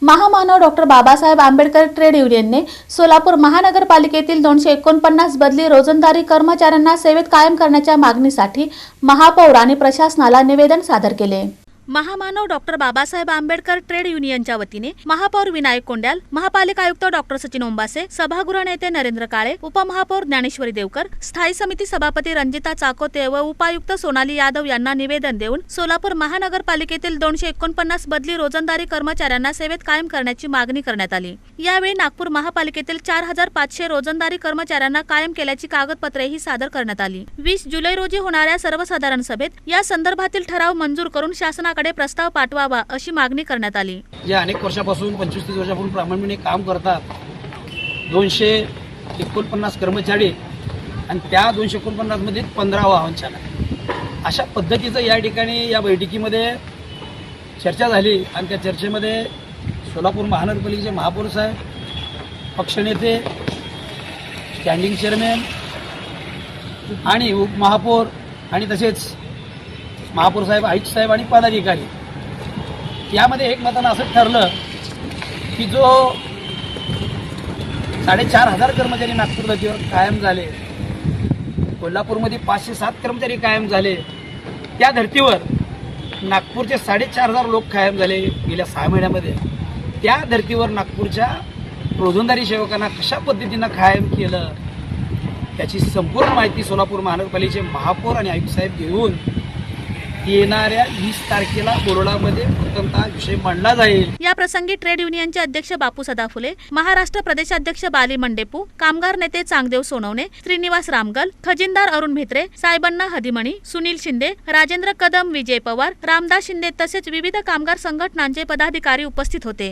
महामानव doctor Babasaheb Ambedkar trade युनियनने सोलापूर महानगरपालिकेतील 249 बदली रोजंदारी कर्मचाऱ्यांना सेवेत कायम करण्याच्या मागणीसाठी महापौर आणि प्रशासनाला निवेदन सादर केले। महामानव डॉक्टर बाबासाहेब आंबेडकर ट्रेड युनियनच्या वतीने महापौर विनायक कोंड्याल, महापालिका आयुक्त डॉक्टर सचिन ओंबासे, सभागृह नेते नरेंद्र काळे, उपमहापौर ज्ञानेश्वरी देवकर, स्थायी समिती सभापती रंजिता चाकोते व उपायुक्त सोनाली यादव यांना निवेदन देऊन सोलापूर महानगरपालिकेतील 249 बदली रोजंदारी कर्मचाऱ्यांना सेवेत कायम करण्याची मागणी करण्यात आली। यावेळी नागपूर महापालिकेतील 4500 रोजंदारी कर्मचाऱ्यांना कायम केल्याची कागदपत्रेही सादर करण्यात आली। 20 जुलै रोजी होणाऱ्या सर्वसाधारण सभेत या संदर्भातील ठराव मंजूर करून शासनाकडे प्रस्ताव पाठवावा अशी मागणी करण्यात आली। जे अनेक वर्षापासून 25-30 वर्षापासून प्रामाणिकपणे काम करतात 249 कर्मचारी आणि त्या 249 मध्ये 15 वाहन चालक, अशा पद्धतीचं या ठिकाणी या बैठकीमध्ये चर्चा झाली आणि त्या चर्चेमध्ये सोलापूर महानगरपालिकेचे महापौर साहेब, पक्षनेते, स्टँडिंग चेअरमॅन आणि उपमहापौर आणि तसेच महापौर साहेब, आयुक्त साहेब आणि पदाधिकारी यामध्ये एकमतानं असं ठरलं की जो 4500 कर्मचारी नागपूर धर्तीवर कायम झाले, कोल्हापूरमध्ये 507 कर्मचारी कायम झाले, त्या धर्तीवर नागपूरचे 4500 लोक कायम झाले गेल्या 6 महिन्यामध्ये। त्या धर्तीवर नागपूरच्या रोजंदारी सेवकांना कशा पद्धतीनं कायम केलं त्याची संपूर्ण माहिती सोलापूर महानगरपालिकेचे महापौर आणि आयुक्त साहेब घेऊन येणाऱ्या 20 तारखेला बोर्डामध्ये प्रथमतः विषय मांडला जाईल। या प्रसंगी ट्रेड युनियनचे अध्यक्ष बापू सदाफुले, महाराष्ट्र प्रदेशाध्यक्ष बाली मंडेपू, कामगार नेते चांगदेव सोनवणे, श्रीनिवास रामगल, खजिनदार अरुण भित्रे, साहेबण्णा हदिमणी, सुनील शिंदे, राजेंद्र कदम, विजय पवार, रामदास शिंदे तसेच विविध कामगार संघटनांचे पदाधिकारी उपस्थित होते।